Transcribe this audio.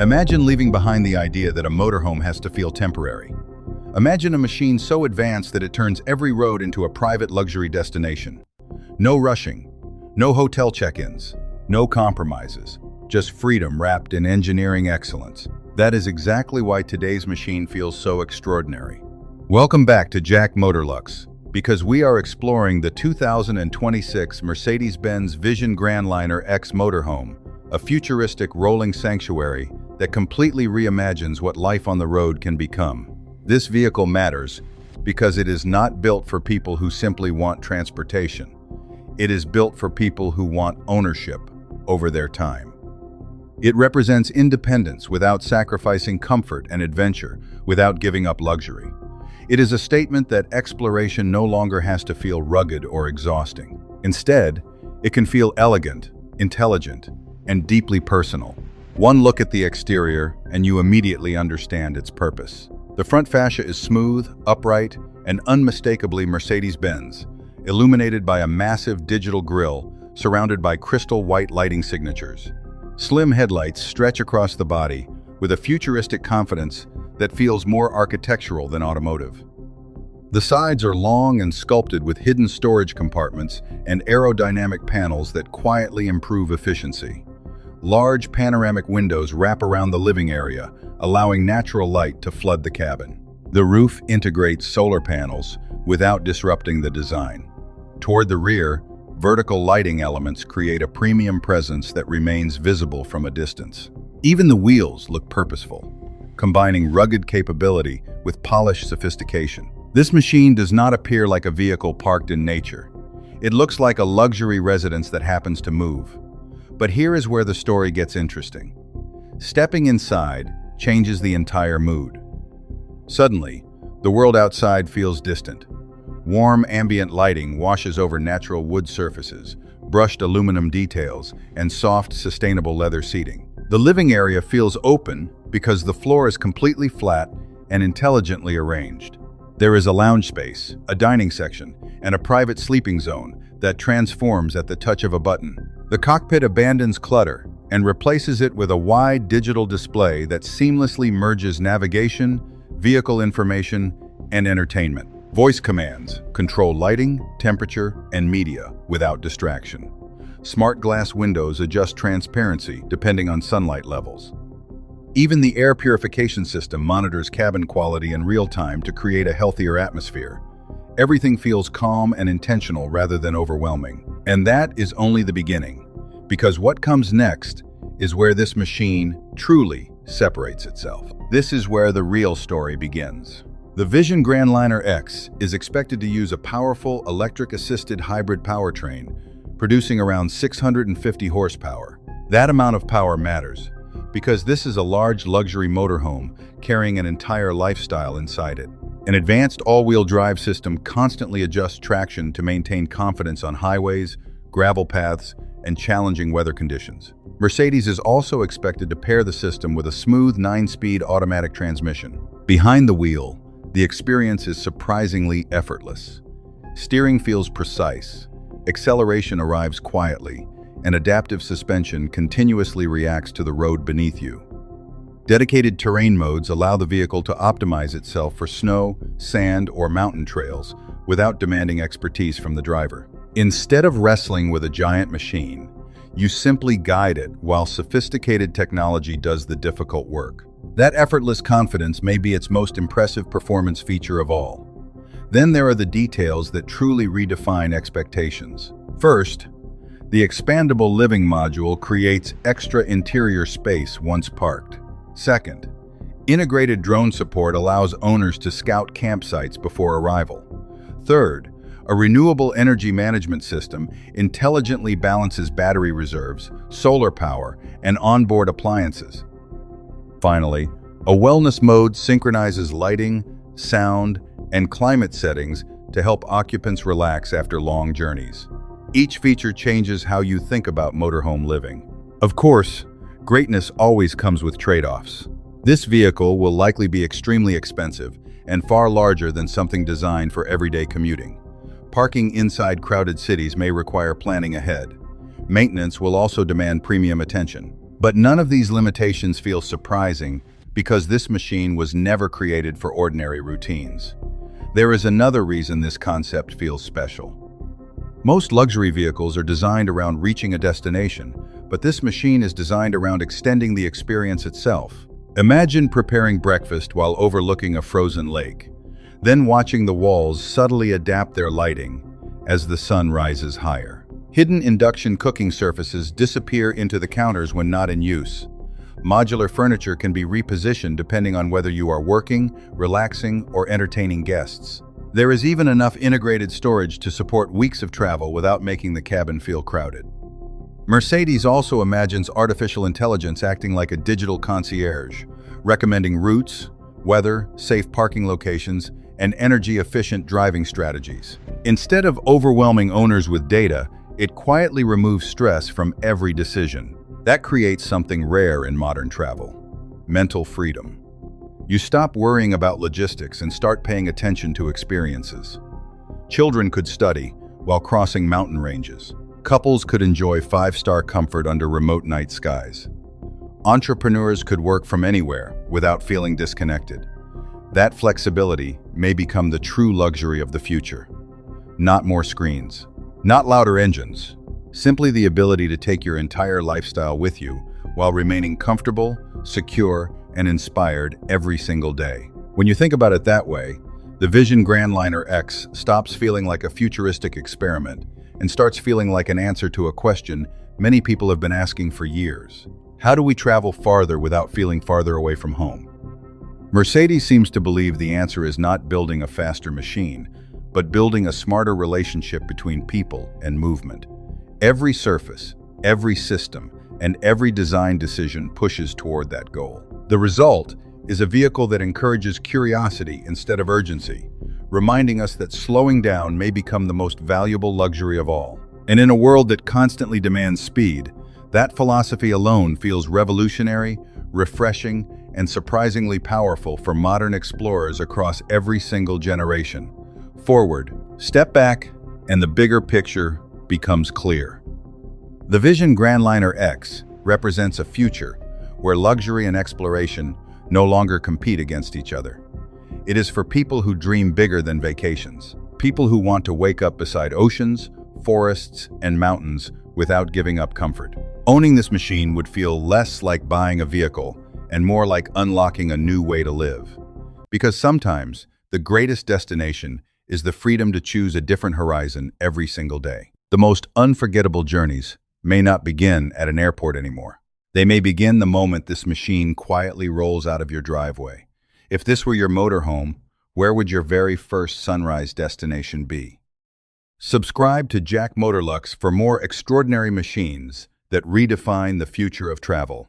Imagine leaving behind the idea that a motorhome has to feel temporary. Imagine a machine so advanced that it turns every road into a private luxury destination. No rushing, no hotel check-ins, no compromises, just freedom wrapped in engineering excellence. That is exactly why today's machine feels so extraordinary. Welcome back to Jack Motorlux, because we are exploring the 2026 Mercedes-Benz Vision GrandLiner X Motorhome, a futuristic rolling sanctuary that completely reimagines what life on the road can become. This vehicle matters because it is not built for people who simply want transportation. It is built for people who want ownership over their time. It represents independence without sacrificing comfort and adventure, without giving up luxury. It is a statement that exploration no longer has to feel rugged or exhausting. Instead, it can feel elegant, intelligent, and deeply personal. One look at the exterior, and you immediately understand its purpose. The front fascia is smooth, upright, and unmistakably Mercedes-Benz, illuminated by a massive digital grille surrounded by crystal white lighting signatures. Slim headlights stretch across the body with a futuristic confidence that feels more architectural than automotive. The sides are long and sculpted with hidden storage compartments and aerodynamic panels that quietly improve efficiency. Large panoramic windows wrap around the living area, allowing natural light to flood the cabin. The roof integrates solar panels without disrupting the design. Toward the rear, vertical lighting elements create a premium presence that remains visible from a distance. Even the wheels look purposeful, combining rugged capability with polished sophistication. This machine does not appear like a vehicle parked in nature. It looks like a luxury residence that happens to move. But here is where the story gets interesting. Stepping inside changes the entire mood. Suddenly, the world outside feels distant. Warm ambient lighting washes over natural wood surfaces, brushed aluminum details, and soft, sustainable leather seating. The living area feels open because the floor is completely flat and intelligently arranged. There is a lounge space, a dining section, and a private sleeping zone that transforms at the touch of a button. The cockpit abandons clutter and replaces it with a wide digital display that seamlessly merges navigation, vehicle information, and entertainment. Voice commands control lighting, temperature, and media without distraction. Smart glass windows adjust transparency depending on sunlight levels. Even the air purification system monitors cabin quality in real time to create a healthier atmosphere. Everything feels calm and intentional rather than overwhelming. And that is only the beginning, because what comes next is where this machine truly separates itself. This is where the real story begins. The Vision GrandLiner X is expected to use a powerful electric-assisted hybrid powertrain, producing around 650 horsepower. That amount of power matters, because this is a large luxury motorhome carrying an entire lifestyle inside it. An advanced all-wheel drive system constantly adjusts traction to maintain confidence on highways, gravel paths, and challenging weather conditions. Mercedes is also expected to pair the system with a smooth 9-speed automatic transmission. Behind the wheel, the experience is surprisingly effortless. Steering feels precise, acceleration arrives quietly, and adaptive suspension continuously reacts to the road beneath you. Dedicated terrain modes allow the vehicle to optimize itself for snow, sand, or mountain trails without demanding expertise from the driver. Instead of wrestling with a giant machine, you simply guide it while sophisticated technology does the difficult work. That effortless confidence may be its most impressive performance feature of all. Then there are the details that truly redefine expectations. First, the expandable living module creates extra interior space once parked. Second, integrated drone support allows owners to scout campsites before arrival. Third, a renewable energy management system intelligently balances battery reserves, solar power, and onboard appliances. Finally, a wellness mode synchronizes lighting, sound, and climate settings to help occupants relax after long journeys. Each feature changes how you think about motorhome living. Of course, greatness always comes with trade-offs. This vehicle will likely be extremely expensive and far larger than something designed for everyday commuting. Parking inside crowded cities may require planning ahead. Maintenance will also demand premium attention. But none of these limitations feel surprising because this machine was never created for ordinary routines. There is another reason this concept feels special. Most luxury vehicles are designed around reaching a destination, but this machine is designed around extending the experience itself. Imagine preparing breakfast while overlooking a frozen lake, then watching the walls subtly adapt their lighting as the sun rises higher. Hidden induction cooking surfaces disappear into the counters when not in use. Modular furniture can be repositioned depending on whether you are working, relaxing, or entertaining guests. There is even enough integrated storage to support weeks of travel without making the cabin feel crowded. Mercedes also imagines artificial intelligence acting like a digital concierge, recommending routes, weather, safe parking locations, and energy-efficient driving strategies. Instead of overwhelming owners with data, it quietly removes stress from every decision. That creates something rare in modern travel: mental freedom. You stop worrying about logistics and start paying attention to experiences. Children could study while crossing mountain ranges. Couples could enjoy five-star comfort under remote night skies. Entrepreneurs could work from anywhere without feeling disconnected. That flexibility may become the true luxury of the future. Not more screens, not louder engines, simply the ability to take your entire lifestyle with you while remaining comfortable, secure, and inspired every single day. When you think about it that way, the Vision GrandLiner X stops feeling like a futuristic experiment and starts feeling like an answer to a question many people have been asking for years. How do we travel farther without feeling farther away from home? Mercedes seems to believe the answer is not building a faster machine, but building a smarter relationship between people and movement. Every surface, every system, and every design decision pushes toward that goal. The result is a vehicle that encourages curiosity instead of urgency, reminding us that slowing down may become the most valuable luxury of all. And in a world that constantly demands speed, that philosophy alone feels revolutionary, refreshing, and surprisingly powerful for modern explorers across every single generation. Forward, step back, and the bigger picture becomes clear. The Vision GrandLiner X represents a future where luxury and exploration no longer compete against each other. It is for people who dream bigger than vacations, people who want to wake up beside oceans, forests, and mountains without giving up comfort. Owning this machine would feel less like buying a vehicle and more like unlocking a new way to live. Because sometimes the greatest destination is the freedom to choose a different horizon every single day. The most unforgettable journeys may not begin at an airport anymore. They may begin the moment this machine quietly rolls out of your driveway. If this were your motorhome, where would your very first sunrise destination be? Subscribe to Jack Motorlux for more extraordinary machines that redefine the future of travel.